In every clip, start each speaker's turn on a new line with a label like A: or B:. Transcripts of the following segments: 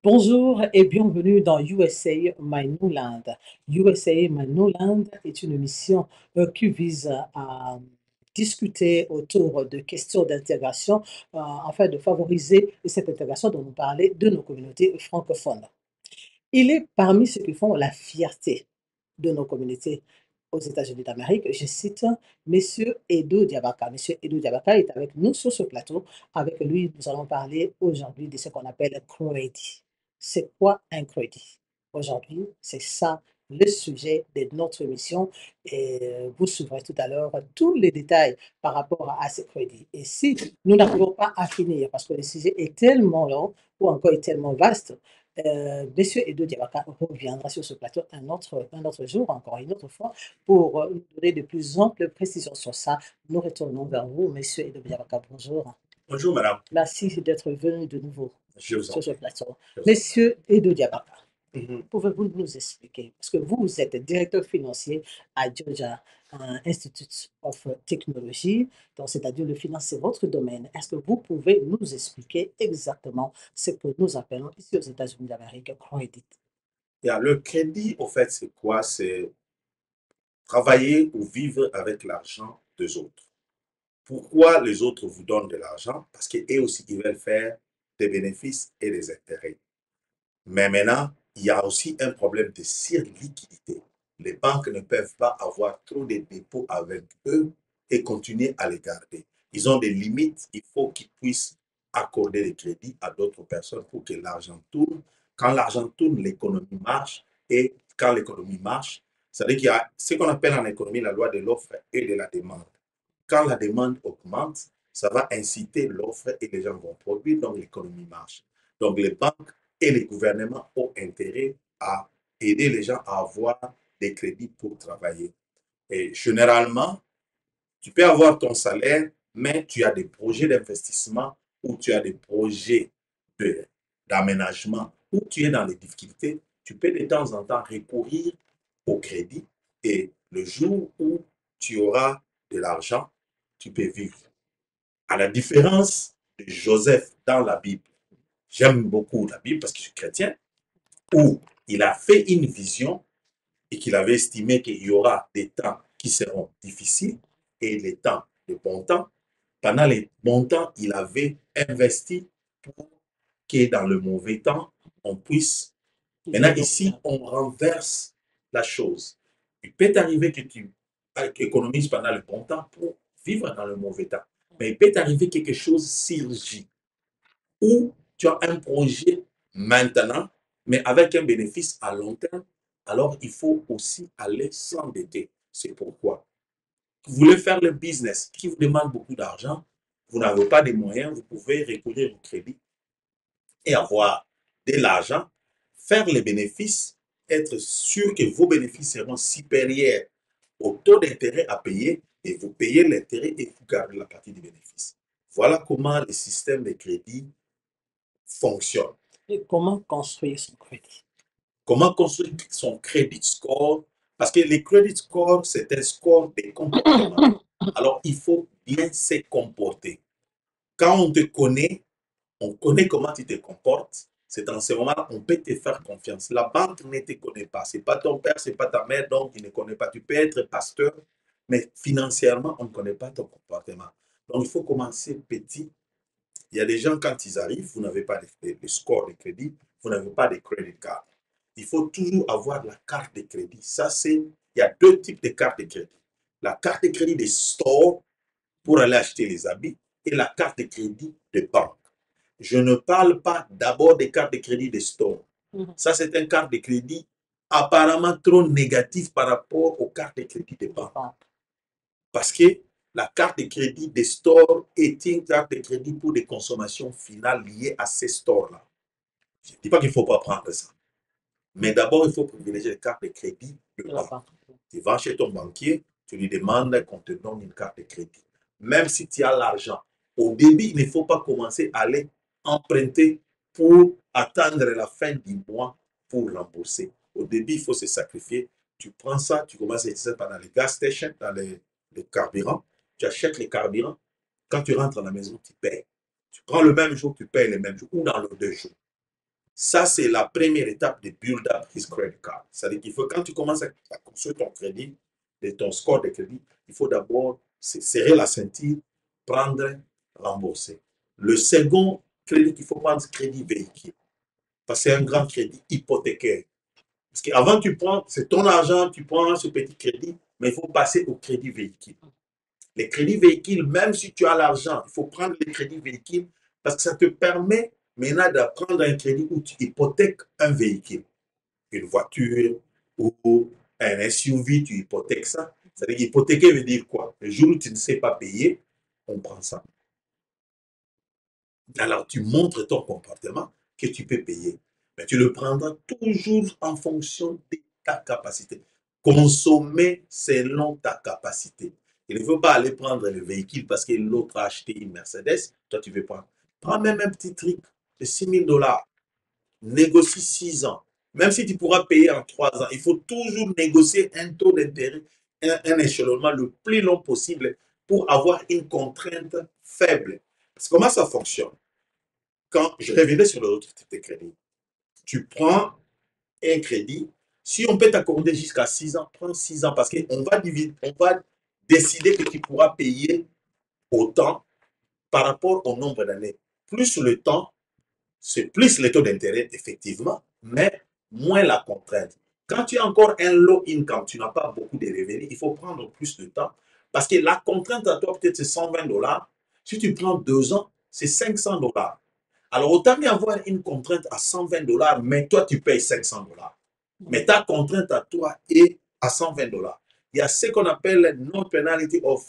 A: Bonjour et bienvenue dans USA My New Land. USA My New Land est une émission qui vise à discuter autour de questions d'intégration afin de favoriser cette intégration dont nous parlait de nos communautés francophones. Il est parmi ceux qui font la fierté de nos communautés aux États-Unis d'Amérique. Je cite Monsieur Edo Diabaka. Monsieur Edo Diabaka est avec nous sur ce plateau. Avec lui, nous allons parler aujourd'hui de ce qu'on appelle crédit. C'est quoi un crédit? Aujourd'hui, c'est ça le sujet de notre émission et vous suivrez tout à l'heure tous les détails par rapport à ce crédit. Et si nous n'arrivons pas à finir, parce que le sujet est tellement long ou encore est tellement vaste, Monsieur Edo Diawaka reviendra sur ce plateau un autre jour, encore une autre fois, pour nous donner de plus amples précisions sur ça. Nous retournons vers vous, Monsieur Edo Diawaka. Bonjour.
B: Bonjour, madame.
A: Merci d'être venu de nouveau
B: Je vous en
A: sur ce
B: prie.
A: plateau.
B: Je vous en
A: Monsieur Edo Diawaka,
B: prie.
A: pouvez-vous nous expliquer, parce que vous êtes directeur financier à Georgia Institute of Technology, donc c'est-à-dire le finance, c'est votre domaine. Est-ce que vous pouvez nous expliquer exactement ce que nous appelons ici aux États-Unis d'Amérique credit?
B: Le crédit, au fait, c'est quoi? C'est travailler ou vivre avec l'argent des autres. Pourquoi les autres vous donnent de l'argent? Parce qu'eux aussi, ils veulent faire des bénéfices et des intérêts. Mais maintenant, il y a aussi un problème de surliquidité. Les banques ne peuvent pas avoir trop de dépôts avec eux et continuer à les garder. Ils ont des limites, il faut qu'ils puissent accorder des crédits à d'autres personnes pour que l'argent tourne. Quand l'argent tourne, l'économie marche et quand l'économie marche, ça veut dire qu'il y a ce qu'on appelle en économie la loi de l'offre et de la demande. Quand la demande augmente, ça va inciter l'offre et les gens vont produire, donc l'économie marche. Donc les banques et les gouvernements ont intérêt à aider les gens à avoir des crédits pour travailler. Et généralement, tu peux avoir ton salaire, mais tu as des projets d'investissement ou tu as des projets d'aménagement ou tu es dans les difficultés, tu peux de temps en temps recourir au crédit et le jour où tu auras de l'argent, tu peux vivre. À la différence de Joseph dans la Bible, j'aime beaucoup la Bible parce que je suis chrétien, où il a fait une vision et qu'il avait estimé qu'il y aura des temps qui seront difficiles et les temps de bon temps. Pendant les bons temps, il avait investi pour que dans le mauvais temps, on puisse. Maintenant, ici, on renverse la chose. Il peut t'arriver que tu économises pendant le bon temps pour vivre dans le mauvais temps. Mais il peut t'arriver quelque chose surgit ou tu as un projet maintenant, mais avec un bénéfice à long terme, alors il faut aussi aller s'endetter. C'est pourquoi vous voulez faire le business qui vous demande beaucoup d'argent, vous n'avez pas de moyens, vous pouvez recourir au crédit et avoir de l'argent, faire les bénéfices, être sûr que vos bénéfices seront supérieurs au taux d'intérêt à payer et vous payez l'intérêt et vous gardez la partie du bénéfice. Voilà comment le système de crédit fonctionne.
A: Et comment construire son crédit?
B: Comment construire son credit score? Parce que le credit score, c'est un score de comportement. Alors, il faut bien se comporter. Quand on connaît comment tu te comportes. C'est en ce moment on peut te faire confiance. La banque ne te connaît pas. Ce n'est pas ton père, ce n'est pas ta mère, donc il ne connaît pas. Tu peux être pasteur, mais financièrement, on ne connaît pas ton comportement. Donc, il faut commencer petit. Il y a des gens, quand ils arrivent, vous n'avez pas de score de crédit, vous n'avez pas de credit card. Il faut toujours avoir la carte de crédit. Ça, c'est, il y a deux types de cartes de crédit. La carte de crédit des stores pour aller acheter les habits et la carte de crédit de banque. Je ne parle pas d'abord des cartes de crédit des stores. Ça, c'est une carte de crédit apparemment trop négative par rapport aux cartes de crédit des banques. Parce que la carte de crédit des stores est une carte de crédit pour des consommations finales liées à ces stores-là. Je ne dis pas qu'il ne faut pas prendre ça. Mais d'abord, il faut privilégier les cartes de crédit de banque. Tu vas chez ton banquier, tu lui demandes qu'on te donne une carte de crédit. Même si tu as l'argent, au début, il ne faut pas commencer à aller emprunter pour attendre la fin du mois pour rembourser. Au début, il faut se sacrifier. Tu prends ça, tu commences à utiliser ça pendant les gas stations, dans les carburants. Tu achètes les carburants. Quand tu rentres à la maison, tu payes. Tu prends le même jour, tu payes le même jour ou dans les 2 jours. Ça, c'est la première étape de build up his credit card. C'est-à-dire qu'il faut, quand tu commences à construire ton crédit, ton score de crédit, il faut d'abord serrer la ceinture, prendre, rembourser. Le second crédit qu'il faut prendre, c'est crédit véhicule. Parce que c'est un grand crédit hypothécaire. Parce qu'avant, tu prends, c'est ton argent, tu prends ce petit crédit, mais il faut passer au crédit véhicule. Les crédits véhicules, même si tu as l'argent, il faut prendre les crédits véhicules parce que ça te permet maintenant de prendre un crédit où tu hypothèques un véhicule, une voiture ou un SUV, tu hypothèques ça. C'est-à-dire hypothéquer veut dire quoi? Le jour où tu ne sais pas payer, on prend ça. Alors tu montres ton comportement que tu peux payer. Mais tu le prendras toujours en fonction de ta capacité. Consommer selon ta capacité. Il ne faut pas aller prendre le véhicule parce que l'autre a acheté une Mercedes, toi tu veux prendre. Prends même un petit truc de 6 000 $. Négocie 6 ans. Même si tu pourras payer en 3 ans, il faut toujours négocier un taux d'intérêt, un échelonnement le plus long possible pour avoir une contrainte faible. Parce que comment ça fonctionne? Quand je reviendrai sur l'autre type de crédit, tu prends un crédit, si on peut t'accorder jusqu'à 6 ans, prends 6 ans parce qu'on va diviser, on va décider que tu pourras payer autant par rapport au nombre d'années. Plus le temps, c'est plus le taux d'intérêt, effectivement, mais moins la contrainte. Quand tu as encore un low income, tu n'as pas beaucoup de revenus, il faut prendre plus de temps parce que la contrainte à toi, peut-être, c'est 120 $. Si tu prends 2 ans, c'est 500 $. Alors, autant mieux avoir une contrainte à 120 $, mais toi, tu payes 500 $. Mais ta contrainte à toi est à 120 $. Il y a ce qu'on appelle non penalty of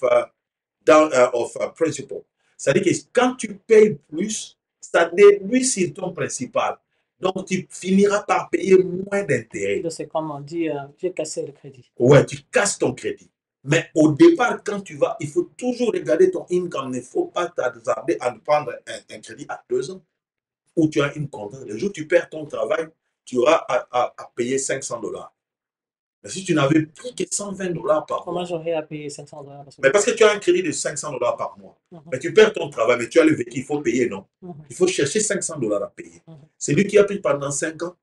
B: principal. C'est-à-dire que quand tu payes plus, ça déduit sur ton principal. Donc, tu finiras par payer moins d'intérêt.
A: C'est comme on dit, j'ai cassé le crédit.
B: Ouais, tu casses ton crédit. Mais au départ, quand tu vas, il faut toujours regarder ton income. Il ne faut pas t'attarder à prendre un crédit à 2 ans où tu as une contrainte. Le jour où tu perds ton travail, tu auras à payer 500 $. Mais si tu n'avais pris que 120 $ par
A: Comment
B: mois,
A: j'aurais à payer 500 $?
B: mais parce que tu as un crédit de 500 $ par mois, mais tu perds ton travail, mais tu as le véhicule, il faut payer, non? Il faut chercher 500 $ à payer. Celui qui a pris pendant 5 ans,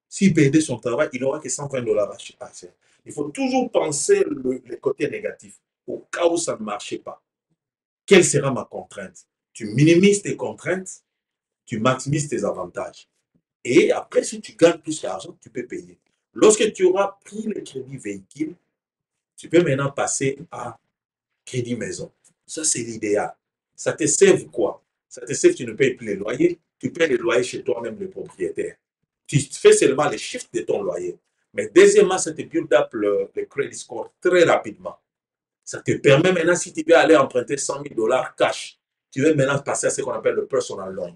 B: s'il perdait son travail, il n'aura que 120 $ à faire. Il faut toujours penser le côté négatif. Au cas où ça ne marchait pas, quelle sera ma contrainte? Tu minimises tes contraintes, tu maximises tes avantages. Et après, si tu gagnes plus d'argent, tu peux payer. Lorsque tu auras pris le crédit véhicule, tu peux maintenant passer à crédit maison. Ça, c'est l'idéal. Ça te sert quoi? Ça te sert, tu ne payes plus les loyers, tu payes les loyers chez toi-même, le propriétaire. Tu fais seulement les chiffres de ton loyer. Mais deuxièmement, ça te build up le credit score très rapidement. Ça te permet maintenant, si tu veux aller emprunter 100 000 $ cash, tu veux maintenant passer à ce qu'on appelle le personal loan.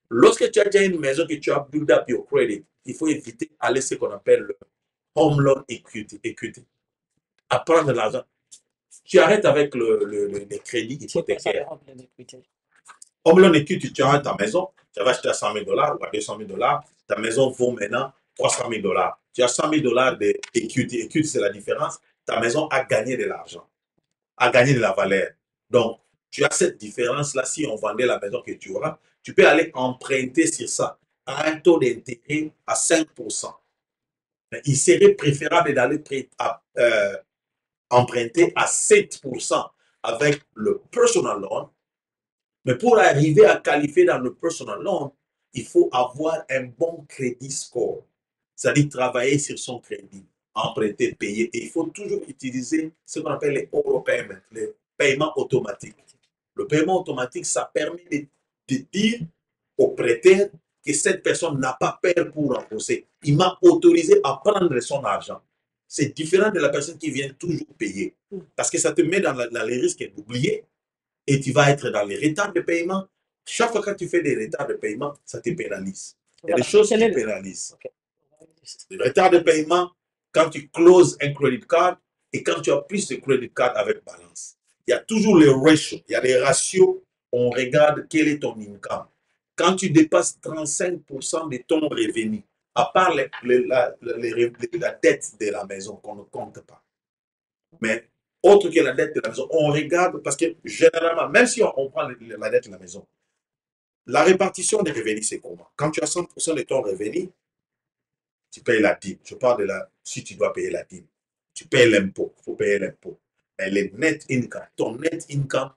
B: Lorsque tu as déjà une maison que tu as build up your credit, il faut éviter d'aller ce qu'on appelle le home loan equity. À prendre l'argent. Tu arrêtes avec les crédits hypothécaires. Home loan equity, tu as ta maison, tu vas acheter à 100 000 $ ou à 200 000 $, ta maison vaut maintenant 300 000 $. Tu as 100 000 $ d'equity. Equity, c'est la différence. Ta maison a gagné de l'argent, a gagné de la valeur. Donc, tu as cette différence-là. Si on vendait la maison que tu auras, tu peux aller emprunter sur ça à un taux d'intérêt à 5%. Mais il serait préférable d'aller emprunter à 7% avec le personal loan. Mais pour arriver à qualifier dans le personal loan, il faut avoir un bon crédit score. C'est-à-dire travailler sur son crédit, emprunter, payer. Et il faut toujours utiliser ce qu'on appelle les auto payments, les paiements automatiques. Le paiement automatique, ça permet de dire au prêteur que cette personne n'a pas peur pour rembourser. Il m'a autorisé à prendre son argent. C'est différent de la personne qui vient toujours payer. Parce que ça te met dans les risques d'oublier et tu vas être dans les retards de paiement. Chaque fois que tu fais des retards de paiement, ça te pénalise. Il y a des choses qui pénalisent. Le retard de paiement, quand tu closes un credit card et quand tu as plus de credit card avec balance. Il y a toujours les ratios. Il y a des ratios. On regarde quel est ton income. Quand tu dépasses 35% de ton revenu, à part la dette de la maison qu'on ne compte pas. Mais autre que la dette de la maison, on regarde parce que généralement, même si on prend la dette de la maison, La répartition des revenus, c'est comment? Quand tu as 100% de ton revenu, tu payes la dîme. Je parle de la... Si tu dois payer la dîme, tu payes l'impôt. Il faut payer l'impôt. Mais le net income, ton net income,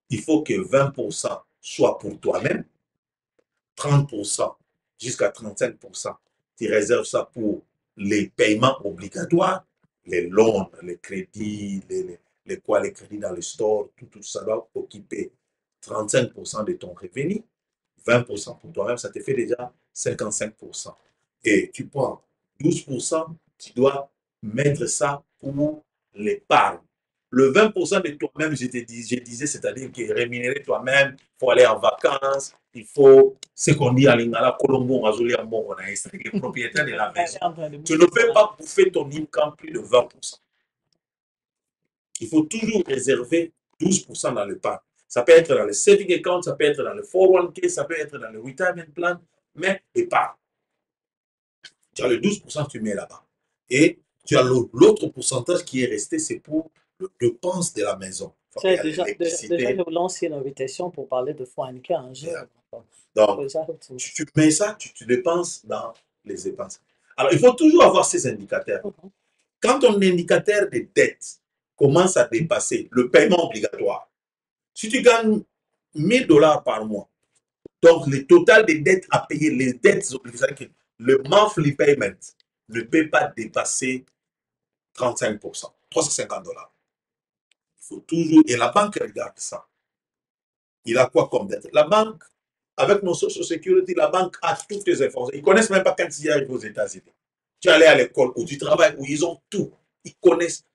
B: il faut que 20% soit pour toi-même, 30% jusqu'à 35%, tu réserves ça pour les paiements obligatoires, les loans, les crédits, les crédits dans le store, tout ça doit occuper 35% de ton revenu, 20% pour toi-même, ça te fait déjà 55%. Et tu prends 12%, tu dois mettre ça pour l'épargne. Le 20% de toi-même, je disais, c'est-à-dire que rémunérer toi-même, il faut aller en vacances, il faut, ce qu'on dit à Lingala, Colombo, Razoli, on a extrait les propriétaires de la maison. Tu ne peux pas bouffer ton income plus de 20%. Il faut toujours réserver 12% dans le parc. Ça peut être dans le saving account, ça peut être dans le 401k, ça peut être dans le retirement plan, mais épargne. Tu as le 12%, tu mets là-bas. Et tu as l'autre pourcentage qui est resté, c'est pour le dépense de la maison.
A: Tu sais, déjà, je vous lance une invitation pour parler de Foinca un jour.
B: Donc, tu mets ça, tu dépenses dans les dépenses. Alors, il faut toujours avoir ces indicateurs. Quand ton indicateur de dette commence à dépasser le paiement obligatoire, si tu gagnes 1000 $ par mois, donc le total des dettes à payer, les dettes obligatoires, le monthly payment ne peut pas dépasser 35%, 350 $. Il faut toujours, et la banque regarde ça. Il a quoi comme dette? La banque, avec nos social security, la banque a toutes les informations. Ils ne connaissent même pas quand ils arrivent aux États-Unis. Tu es allé à l'école où tu travailles, où ils ont tout. Ils connaissent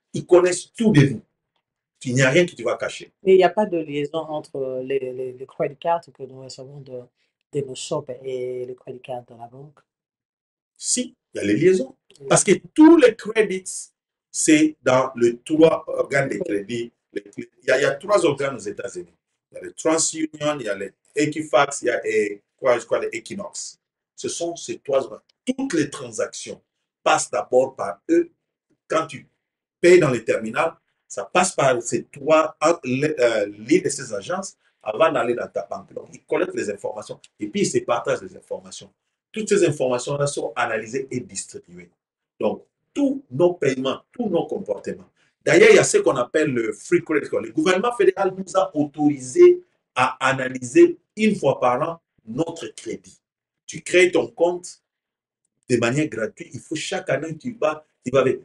B: tout de vous. Il n'y a rien que tu vas cacher.
A: Et il n'y a pas de liaison entre les credit cards que nous recevons de nos shops et les credit cards de la banque?
B: Si, il y a les liaisons. Parce que tous les crédits, c'est dans les trois organes de crédit. Il y a trois organes aux États-Unis. Il y a le TransUnion, il y a les Equifax, il y a les Equinox. Ce sont ces trois organes. Toutes les transactions passent d'abord par eux. Quand tu payes dans les terminals, ça passe par ces trois lignes de ces agences avant d'aller dans ta banque. Donc, ils collectent les informations et puis ils se partagent les informations. Toutes ces informations-là sont analysées et distribuées. Donc, tous nos paiements, tous nos comportements. D'ailleurs, il y a ce qu'on appelle le free credit score. Le gouvernement fédéral nous a autorisé à analyser une fois par an notre crédit. Tu crées ton compte de manière gratuite. Il faut chaque année, tu vas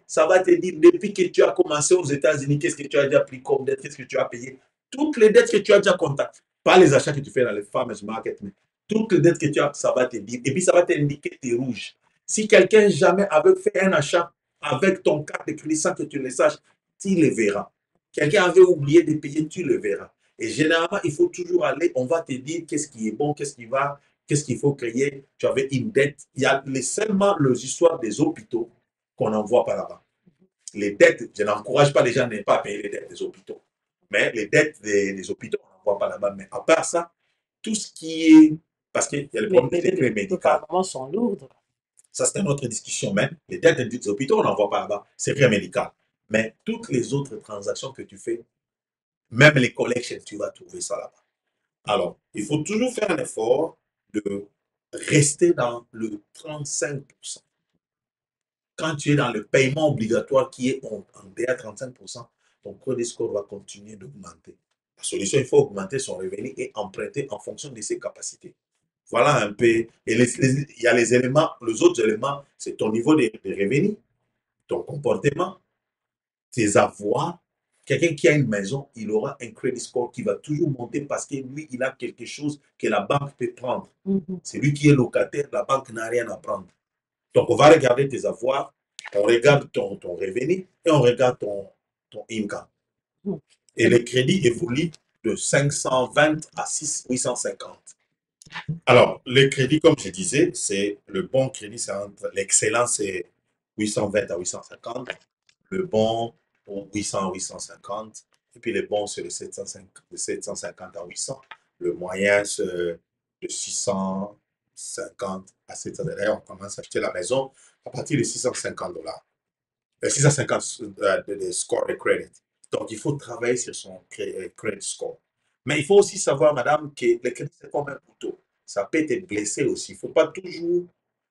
B: ça va te dire depuis que tu as commencé aux États-Unis, qu'est-ce que tu as déjà pris comme dette, qu'est-ce que tu as payé. Toutes les dettes que tu as déjà contactées, pas les achats que tu fais dans les farmers market, mais toutes les dettes que tu as, ça va te dire. Et puis, ça va t'indiquer tes rouges. Si quelqu'un jamais avait fait un achat avec ton carte de crédit sans que tu le saches, tu le verras. Quelqu'un avait oublié de payer, tu le verras. Et généralement, il faut toujours aller, on va te dire qu'est-ce qui est bon, qu'est-ce qui va, qu'est-ce qu'il faut créer. Tu avais une dette. Il y a seulement les histoires des hôpitaux qu'on n'envoie pas là-bas. Les dettes, je n'encourage pas les gens à ne pas payer les dettes des hôpitaux. Mais les dettes des hôpitaux, on n'envoie pas là-bas. Mais à part ça, tout ce qui est... Parce qu'il y a le problème des secrets médicaux.
A: Les sont lourdes.
B: Ça, c'est une autre discussion même. Les dettes des hôpitaux, on n'envoie pas là-bas. Secret médical. Mais toutes les autres transactions que tu fais, même les collections, tu vas trouver ça là-bas. Alors, il faut toujours faire un effort de rester dans le 35%. Quand tu es dans le paiement obligatoire qui est en DA 35%, ton credit score va continuer d'augmenter. La solution, il faut augmenter son revenu et emprunter en fonction de ses capacités. Voilà un peu. Et il y a les éléments, les autres éléments, c'est ton niveau de revenus, ton comportement, tes avoirs. Quelqu'un qui a une maison, il aura un credit score qui va toujours monter parce que lui, il a quelque chose que la banque peut prendre. C'est lui qui est locataire, la banque n'a rien à prendre. Donc, on va regarder tes avoirs, on regarde ton revenu et on regarde ton income. Et le crédit évolue de 520 à 850. Alors, le crédit, comme je disais, c'est le bon crédit, c'est entre l'excellent, c'est 820 à 850. Le bon, 800 à 850. Et puis le bon, c'est de 750 à 800. Le moyen, c'est de 650 à 700. D'ailleurs, on commence à acheter la maison à partir de 650 $. 650 de score de credit. Donc, il faut travailler sur son credit score. Mais il faut aussi savoir, madame, que le crédit, c'est comme un couteau. Ça peut te blesser aussi. Il ne faut pas toujours.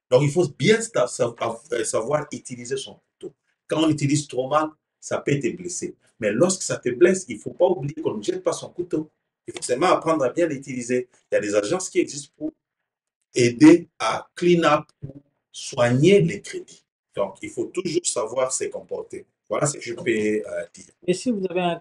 B: Donc, il faut bien savoir utiliser son couteau. Quand on utilise trop mal, ça peut te blesser. Mais lorsque ça te blesse, il ne faut pas oublier qu'on ne jette pas son couteau. Il faut seulement apprendre à bien l'utiliser. Il y a des agences qui existent pour aider à clean up, pour soigner les crédits. Donc, il faut toujours savoir se comporter. Voilà ce que je peux dire.
A: Et si vous avez,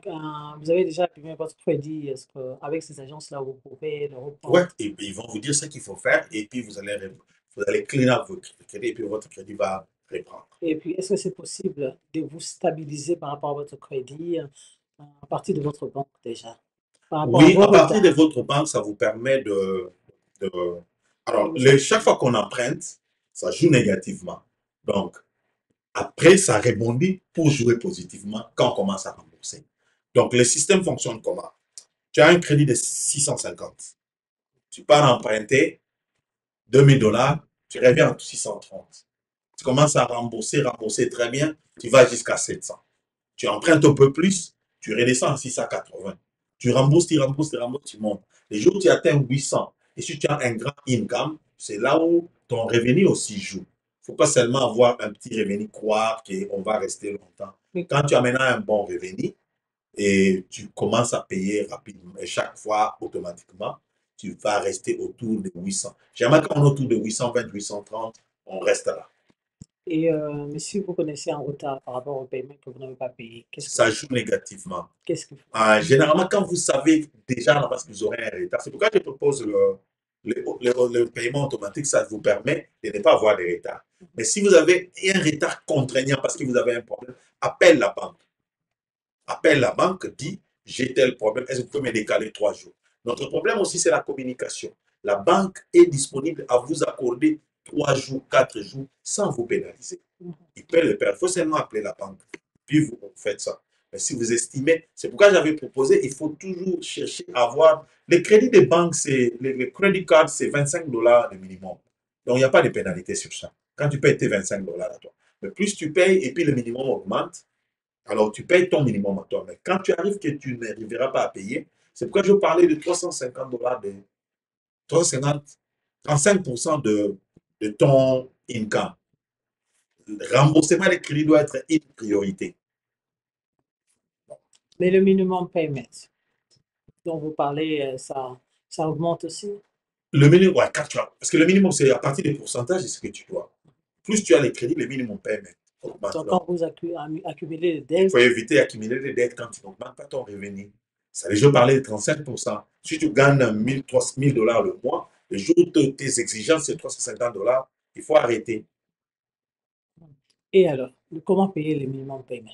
A: vous avez déjà imprimé votre crédit, est-ce qu'avec ces agences-là, vous pouvez le
B: Ouais,
A: reprendre?
B: et puis ils vont vous dire ce qu'il faut faire, et puis vous allez clean up votre crédit, et puis votre crédit va reprendre.
A: Et puis, est-ce que c'est possible de vous stabiliser par rapport à votre crédit à partir de votre banque déjà, par rapport à
B: Oui,
A: vos
B: à partir de
A: retards?
B: votre banque, ça vous permet de... Alors, chaque fois qu'on emprunte, ça joue négativement. Donc, après, ça rebondit pour jouer positivement quand on commence à rembourser. Donc, le système fonctionne comment? Tu as un crédit de 650. Tu pars emprunter 2000 $, tu reviens à 630. Tu commences à rembourser, rembourser très bien, tu vas jusqu'à 700. Tu empruntes un peu plus, tu redescends à 680. Tu rembourses, tu rembourses, tu rembourses, tu montes. Les jours où tu atteins 800, et si tu as un grand income, c'est là où ton revenu aussi joue. Il ne faut pas seulement avoir un petit revenu, croire qu'on va rester longtemps.
A: Mais,
B: Quand tu as maintenant un bon revenu et tu commences à payer rapidement, et chaque fois automatiquement, tu vas rester autour de 800. Jamais quand on est autour de 820, 830, on reste là.
A: mais si vous connaissez un retard par rapport au paiement que vous n'avez pas payé, qu'est-ce que
B: Ça
A: vous
B: joue
A: faites?
B: négativement.
A: Qu'est-ce que vous
B: Généralement, quand vous savez déjà en avance que vous aurez un retard, c'est pourquoi je propose le paiement automatique, ça vous permet de ne pas avoir de retard. Mais si vous avez un retard contraignant parce que vous avez un problème, appelle la banque. Appelle la banque, dit, j'ai tel problème, est-ce que vous pouvez me décaler 3 jours? Notre problème aussi, c'est la communication. La banque est disponible à vous accorder 3 jours, 4 jours sans vous pénaliser. Il peut le faire. Il faut seulement appeler la banque. Puis vous faites ça. Mais si vous estimez, c'est pourquoi j'avais proposé, il faut toujours chercher à avoir. Les crédits des banques, les credit cards, c'est 25 $ le minimum. Donc, il n'y a pas de pénalité sur ça. Quand tu payes tes 25 $ à toi. Mais plus tu payes et puis le minimum augmente, alors tu payes ton minimum à toi. Mais quand tu arrives que tu n'arriveras pas à payer, c'est pourquoi je parlais de 350 $, de 350, 35% de ton income. Le remboursement des crédits doit être une priorité.
A: Mais le minimum payment dont vous parlez, ça augmente aussi?
B: Le minimum, ouais, parce que le minimum, c'est à partir des pourcentages de ce que tu dois. Plus tu as les crédits, le minimum paiement augmente.
A: Donc, quand vous accumulez les
B: Il faut
A: dettes,
B: éviter d'accumuler des dettes quand tu n'augmentes pas ton revenu. Ça, les jeux parlaient de 35%. Si tu gagnes 1000 $ le mois, le jour où tes exigences, c'est 350 $, il faut arrêter.
A: et alors, comment payer le minimum payment?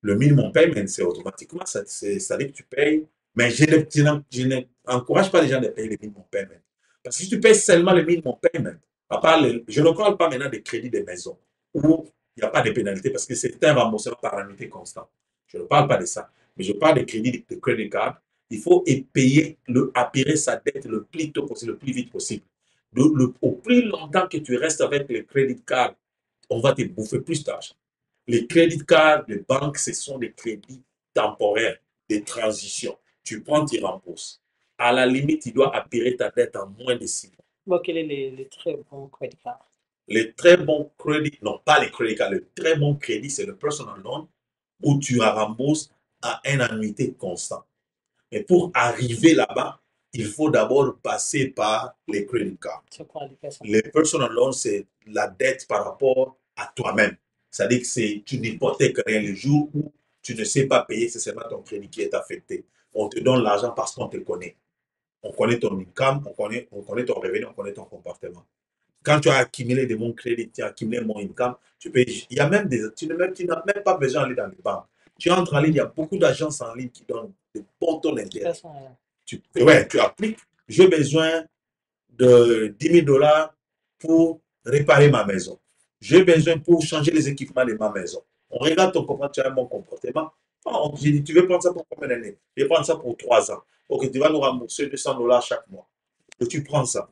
B: Le minimum payment, c'est automatiquement, ça dit que tu payes. Mais je n'encourage pas les gens de payer le minimum payment. Parce que si tu payes seulement le minimum payment, je ne parle pas maintenant des crédits des maisons, où il n'y a pas de pénalité parce que c'est un remboursement par annuité constant. Je ne parle pas de ça. Mais je parle des crédits de credit card. Il faut payer, appuyer sa dette le plus tôt possible, le plus vite possible. Au plus longtemps que tu restes avec le credit card, on va te bouffer plus d'argent. Les crédits cards de banque, ce sont des crédits temporaires, des transitions. Tu prends, tu rembourses. À la limite, tu dois appuyer ta dette en moins de 6 mois.
A: Bon, quel est les très bons credit cards?
B: Les très bons crédits, non pas les crédits cards, le très bon crédit, c'est le personal loan où tu rembourses à une annuité constante. Mais pour arriver là-bas, il faut d'abord passer par les credit cards.
A: C'est quoi les personnes?
B: Les personal loans, c'est la dette par rapport à toi-même. C'est-à-dire que tu n'hypothèques rien. Le jour où tu ne sais pas payer, c'est seulement ton crédit qui est affecté. On te donne l'argent parce qu'on te connaît. On connaît ton income, on connaît ton revenu, on connaît ton comportement. Quand tu as accumulé de bons crédits, tu as accumulé mon income, il y a même tu n'as même pas besoin d'aller dans les banques. Tu entres en ligne, il y a beaucoup d'agences en ligne qui donnent de bons taux d'intérêt. Ouais, tu appliques. J'ai besoin de 10 000 $ pour réparer ma maison. J'ai besoin pour changer les équipements de ma maison. On regarde ton comportement, tu as un bon comportement. Oh, j'ai dit, tu veux prendre ça pour combien d'années? Je vais prendre ça pour 3 ans. Ok, tu vas nous rembourser 200 $ chaque mois. Et tu prends ça.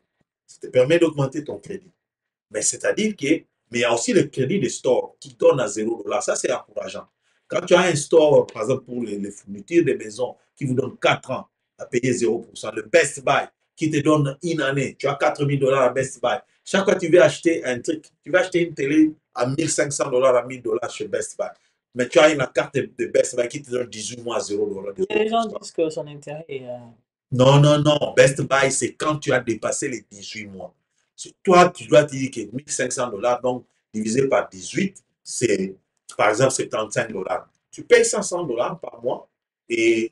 B: Ça te permet d'augmenter ton crédit. Mais c'est-à-dire que, mais il y a aussi le crédit de store qui donne à 0 $. Ça, c'est encourageant. Quand tu as un store, par exemple, pour les fournitures des maisons, qui vous donne 4 ans à payer 0%. Le Best Buy qui te donne une année, tu as 4 000 $ à Best Buy. Chaque fois que tu veux acheter un truc, tu vas acheter une télé à 1 500 $ à 1 000 $ chez Best Buy. Mais tu as une carte de Best Buy qui te donne 18 mois à 0 $.
A: Mais les gens disent que son intérêt est...
B: Non, non, non. Best Buy, c'est quand tu as dépassé les 18 mois. Toi, tu dois te dire que 1 500 $, donc divisé par 18, c'est, par exemple, 75 $. Tu payes 500 $ par mois et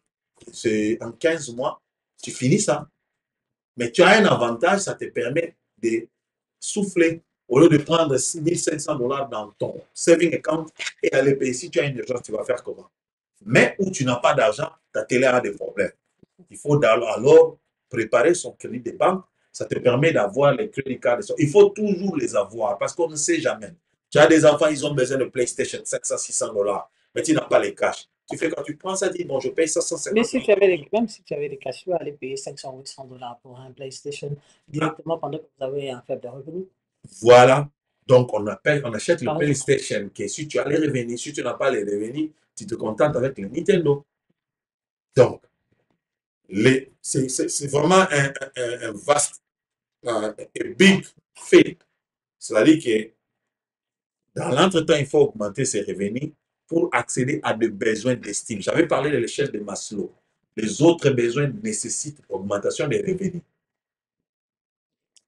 B: c'est en 15 mois, tu finis ça. Mais tu as un avantage, ça te permet de souffler au lieu de prendre 1 500 $ dans ton saving account et aller payer. Si tu as une urgence, tu vas faire comment? Mais où tu n'as pas d'argent, ta télé a des problèmes. Il faut alors préparer son crédit de banque. Ça te permet d'avoir les crédits cards. Il faut toujours les avoir parce qu'on ne sait jamais. Tu as des enfants, ils ont besoin de PlayStation 500, 600 $, mais tu n'as pas les cash. Tu fais quand tu prends ça, tu dis, bon, je paye
A: Mais
B: 550
A: si tu avais les, même si tu avais les cash, tu vas aller payer 500 ou 800 $ pour un PlayStation directement pendant que vous avez un faible revenu.
B: Voilà. Donc, on achète le
A: Par exemple.
B: PlayStation, que si tu as les revenus, si tu n'as pas les revenus, tu te contentes avec le Nintendo. Donc, c'est vraiment un vaste, un big fait. C'est-à-dire que dans l'entretemps, il faut augmenter ses revenus pour accéder à des besoins d'estime. J'avais parlé de l'échelle de Maslow. Les autres besoins nécessitent augmentation des revenus.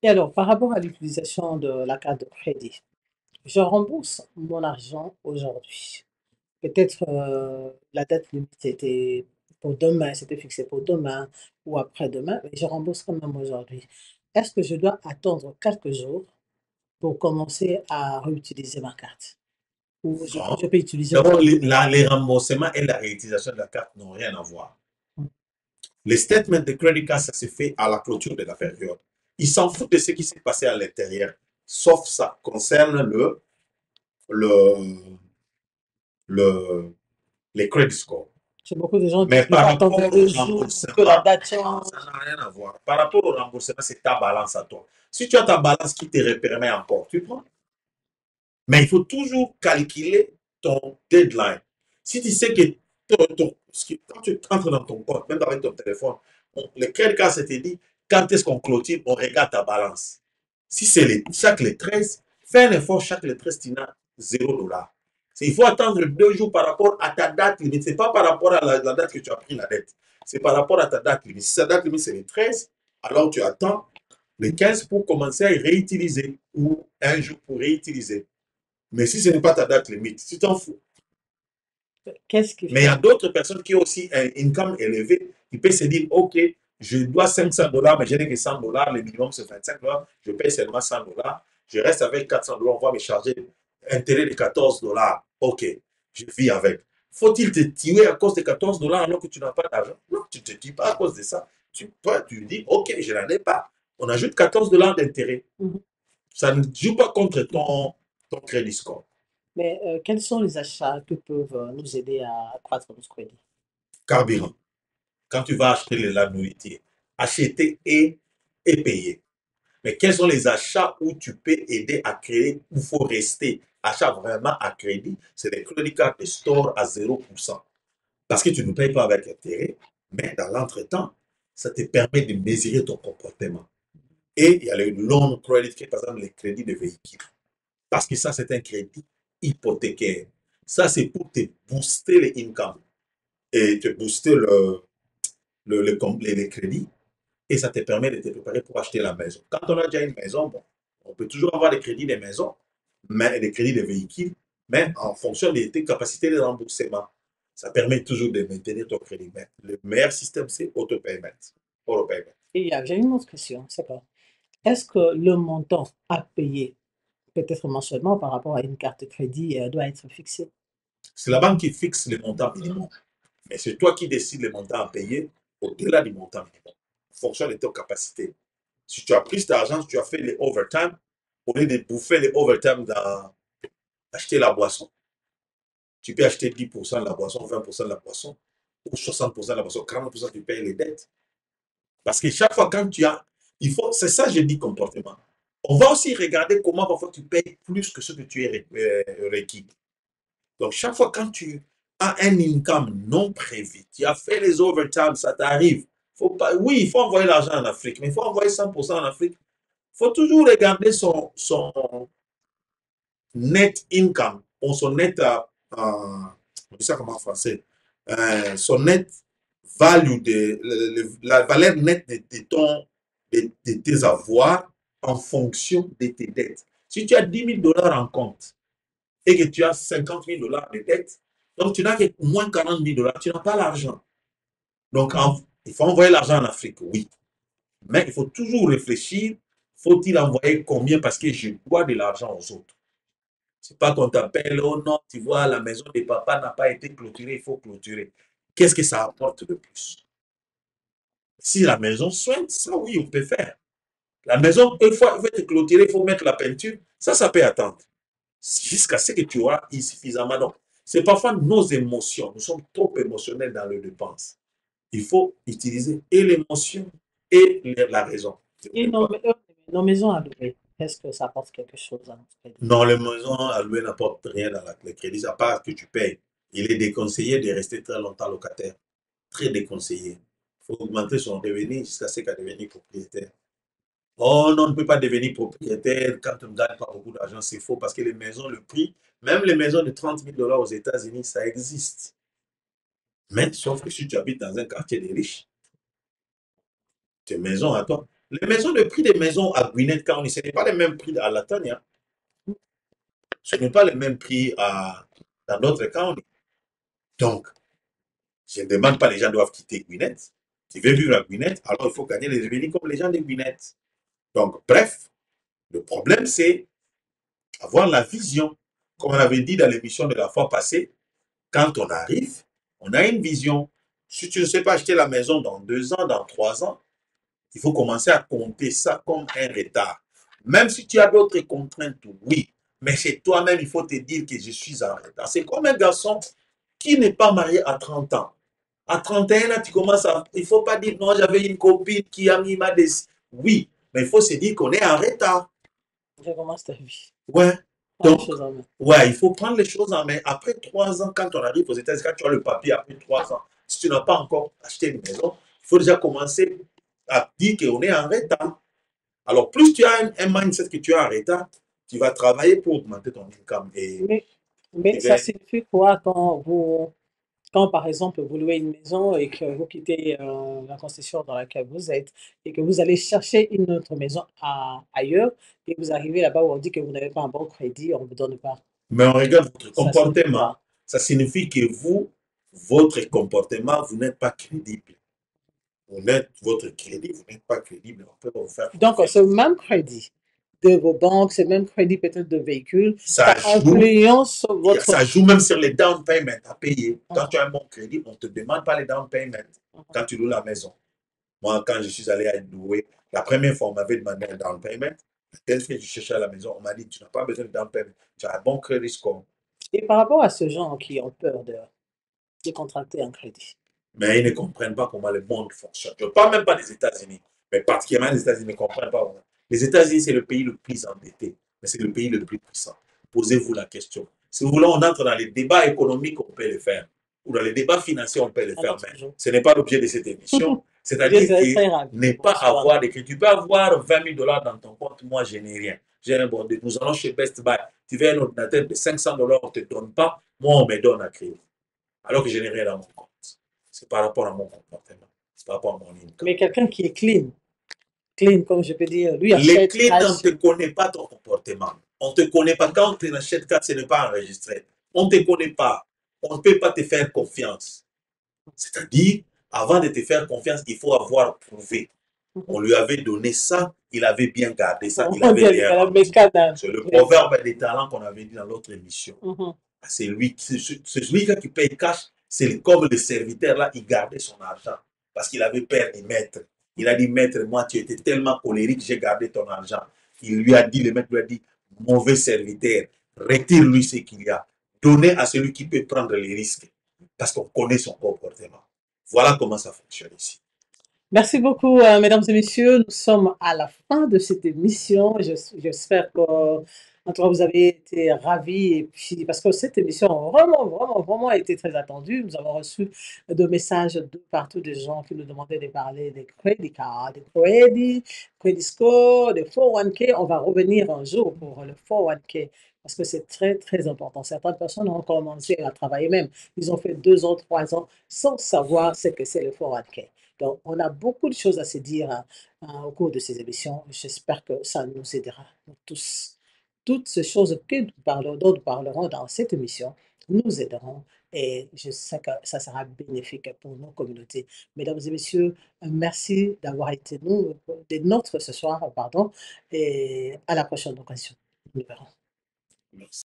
A: Et alors, par rapport à l'utilisation de la carte de crédit, je rembourse mon argent aujourd'hui. Peut-être la date limite était pour demain, c'était fixé pour demain ou après-demain, mais je rembourse quand même aujourd'hui. Est-ce que je dois attendre quelques jours pour commencer à réutiliser ma carte? Ou je
B: Non.
A: peux utiliser
B: D'abord,
A: aussi.
B: les remboursements et la réutilisation de la carte n'ont rien à voir. Les statements de credit card, ça se fait à la clôture de la période. Ils s'en foutent de ce qui s'est passé à l'intérieur, sauf ça concerne le, le, les credit scores.
A: J'ai beaucoup de gens qui
B: Mais
A: disent qu'il
B: par
A: faut
B: rapport
A: attendre
B: au
A: 2 jours pour que la
B: remboursement,
A: date
B: non,
A: change.
B: ça n'a rien à voir. Par rapport au remboursement, c'est ta balance à toi. Si tu as ta balance qui te permet encore, tu prends. Mais il faut toujours calculer ton deadline. Si tu sais que quand tu entres dans ton compte, même avec ton téléphone, le crédit card te dit quand est-ce qu'on clôture, on regarde ta balance. Si c'est chaque les 13, fais un effort chaque les 13, tu n'as 0 $. Il faut attendre 2 jours par rapport à ta date limite. Ce n'est pas par rapport à la date que tu as pris la dette. C'est par rapport à ta date limite. Si ta date limite c'est le 13, alors tu attends le 15 pour commencer à réutiliser ou un jour pour réutiliser. Mais si ce n'est pas ta date limite, tu t'en fous.
A: Qu'est-ce qui
B: Mais il y
A: fait?
B: a d'autres personnes qui ont aussi un income élevé, qui peuvent se dire, OK, je dois 500 $, mais je n'ai que 100 $, le minimum c'est 25 $, je paye seulement 100 $, je reste avec 400 $, on va me charger intérêt de 14 $. OK, je vis avec. Faut-il te tuer à cause de 14 $ alors que tu n'as pas d'argent? Non, tu ne te tues pas à cause de ça. Tu dis, OK, je n'en ai pas. On ajoute 14 $ d'intérêt.
A: Mhm.
B: Ça ne joue pas contre ton crédit score.
A: Mais quels sont les achats qui peuvent nous aider à accroître notre crédit?
B: Carburant. Quand tu vas acheter la nourriture, acheter et payer. Mais quels sont les achats où tu peux aider à créer, où il faut rester? Achat vraiment à crédit, c'est les credit cards de store à 0%. Parce que tu ne payes pas avec intérêt, mais dans l'entretemps, ça te permet de mesurer ton comportement. Et il y a le loan credit, qui est par exemple les crédits de véhicules. Parce que ça, c'est un crédit hypothécaire. Ça, c'est pour te booster les incomes et te booster les crédits et ça te permet de te préparer pour acheter la maison. Quand on a déjà une maison, bon, on peut toujours avoir des crédits de maison, mais des crédits de véhicules, mais en fonction de tes capacités de remboursement. Ça permet toujours de maintenir ton crédit. Mais le meilleur système, c'est auto-payment. Auto-payment.
A: Et j'ai une autre question, c'est quoi? Est-ce que le montant à payer, peut-être mensuellement par rapport à une carte de crédit, doit être fixé?
B: C'est la banque qui fixe le montant minimum. Mais c'est toi qui décides le montant à payer au-delà du montant minimum, en fonction de tes capacités. Si tu as pris cet argent, si tu as fait les overtime, au lieu de bouffer les overtime dans acheter la boisson, tu peux acheter 10% de la boisson, 20% de la boisson, ou 60% de la boisson, 40% tu payes les dettes. Parce que chaque fois quand tu as, c'est ça que je dis comportement. On va aussi regarder comment parfois tu payes plus que ce que tu es requis. Donc chaque fois quand tu as un income non prévu, tu as fait les overtime, ça t'arrive, Faut pas, oui, il faut envoyer l'argent en Afrique, mais il faut envoyer 100% en Afrique. Il faut toujours regarder son net income, ou son net, on dit ça comment en français, son net value, la valeur nette de tes avoirs en fonction de tes dettes. Si tu as 10 000 dollars en compte et que tu as 50 000 dollars de dettes, donc tu n'as que moins 40 000 dollars, tu n'as pas l'argent. Donc, il faut envoyer l'argent en Afrique, oui. Mais il faut toujours réfléchir, faut-il envoyer combien parce que je dois de l'argent aux autres. C'est pas qu'on t'appelle, oh non, tu vois, la maison de papa n'a pas été clôturée, il faut clôturer. Qu'est-ce que ça apporte de plus? Si la maison soigne, ça oui, on peut faire. La maison, une fois il faut être clôturée, il faut mettre la peinture, ça peut attendre. Jusqu'à ce que tu auras suffisamment. Donc, c'est parfois nos émotions. Nous sommes trop émotionnels dans le dépense. Il faut utiliser et l'émotion et la raison.
A: Et nos maisons à louer, est-ce que ça apporte quelque chose à notre crédit?
B: Non, les maisons à louer n'apportent rien dans le crédit, à part que tu payes. Il est déconseillé de rester très longtemps locataire. Très déconseillé. Il faut augmenter son revenu jusqu'à ce qu'à devenir propriétaire. Oh non, on ne peut pas devenir propriétaire quand on ne gagne pas beaucoup d'argent, c'est faux parce que les maisons, le prix, même les maisons de 30 000 dollars aux États-Unis, ça existe. Mais sauf que si tu habites dans un quartier de riches, tes maisons à toi. Les maisons, le prix des maisons à Gwinnett County, ce n'est pas le même prix à Latania. Ce n'est pas le même prix dans d'autres counties. Donc, je ne demande pas les gens doivent quitter Gwinnett. Tu veux vivre à Gwinnett, alors il faut gagner les revenus comme les gens de Gwinnett. Donc, bref, le problème, c'est avoir la vision. Comme on avait dit dans l'émission de la fois passée, quand on arrive, on a une vision. Si tu ne sais pas acheter la maison dans 2 ans, dans 3 ans, il faut commencer à compter ça comme un retard. Même si tu as d'autres contraintes, oui. Mais chez toi-même, il faut te dire que je suis en retard. C'est comme un garçon qui n'est pas marié à 30 ans. À 31 ans, tu commences à... Il ne faut pas dire, non, j'avais une copine qui a mis ma décision. Oui, mais il faut se dire qu'on est en retard.
A: Je commence ta vie.
B: Ouais.
A: Donc,
B: ouais, il faut prendre les choses en main. Après 3 ans, quand on arrive aux États-Unis, quand tu as le papier après 3 ans, si tu n'as pas encore acheté une maison, il faut déjà commencer à dire qu'on est en retard. Alors, plus tu as un mindset que tu es en retard, tu vas travailler pour augmenter ton income.
A: Mais ça signifie quoi quand par exemple vous louez une maison et que vous quittez la concession dans laquelle vous êtes et que vous allez chercher une autre maison ailleurs et vous arrivez là-bas où on dit que vous n'avez pas un bon crédit, on ne vous donne pas.
B: Mais on regarde votre
A: Ça
B: comportement. Ça signifie que votre comportement, vous n'êtes pas crédible. Votre crédit, vous n'êtes pas crédible. On peut pas vous faire
A: Donc, ce même crédit de vos banques, ce même crédit peut-être de véhicules, ça influence votre...
B: Ça joue même sur les down payments à payer. Quand tu as un bon crédit, on ne te demande pas les down payments quand tu loues la maison. Moi, quand je suis allé à louer, la première fois, on m'avait demandé un down payment. Tel fait que je cherchais à la maison, on m'a dit, tu n'as pas besoin de down payment. Tu as un bon crédit score.
A: Et par rapport à ce gens qui ont peur de contracter un crédit.
B: Mais ils ne comprennent pas comment le monde fonctionne. Je ne parle même pas des États-Unis, mais particulièrement les États-Unis ne comprennent pas. Les États-Unis, c'est le pays le plus endetté, mais c'est le pays le plus puissant. Posez-vous la question. Si vous voulez, on entre dans les débats économiques, on peut le faire. Ou dans les débats financiers, on peut le faire. Mais ce n'est pas l'objet de cette émission. C'est-à-dire que ne pas avoir des crédits. Tu peux avoir 20 000 dollars dans ton compte, moi, je n'ai rien. Nous allons chez Best Buy. Tu veux un ordinateur de 500 dollars, on ne te donne pas. Moi, on me donne à crédit. Alors que je n'ai rien dans mon compte. C'est par rapport à mon comportement. C'est par rapport à mon income.
A: Mais quelqu'un qui est clean, comme je peux dire, lui
B: achète... Les clean, on ne te connaît pas ton comportement. On ne te connaît pas. Quand tu achètes 4, ce n'est pas enregistré. On ne te connaît pas. On ne peut pas te faire confiance. C'est-à-dire, avant de te faire confiance, il faut avoir prouvé. On lui avait donné ça, il avait bien gardé ça, il avait bien rendu. C'est le proverbe des talents qu'on avait dit dans l'autre émission. C'est lui qui paye cash, c'est comme le serviteur là, il gardait son argent parce qu'il avait peur du maître. Il a dit, maître, moi tu étais tellement colérique, j'ai gardé ton argent. Le maître lui a dit, mauvais serviteur, retire-lui ce qu'il y a. Donnez à celui qui peut prendre les risques parce qu'on connaît son comportement. Voilà comment ça fonctionne ici.
A: Merci beaucoup, mesdames et messieurs. Nous sommes à la fin de cette émission. J'espère qu'on En tout cas, vous avez été ravis et puis parce que cette émission a vraiment, vraiment, vraiment été très attendue. Nous avons reçu de messages de partout des gens qui nous demandaient de parler des credit cards, des credit score, des 401k. On va revenir un jour pour le 401k parce que c'est très, très important. Certaines personnes ont commencé à travailler même. Ils ont fait 2 ans, 3 ans sans savoir ce que c'est le 401k. Donc, on a beaucoup de choses à se dire au cours de ces émissions. J'espère que ça nous aidera, nous tous. Toutes ces choses que nous parlons, dont nous parlerons dans cette émission nous aideront et je sais que ça sera bénéfique pour nos communautés. Mesdames et messieurs, merci d'avoir été des nôtres ce soir, pardon, et à la prochaine occasion. Nous verrons.
B: Merci.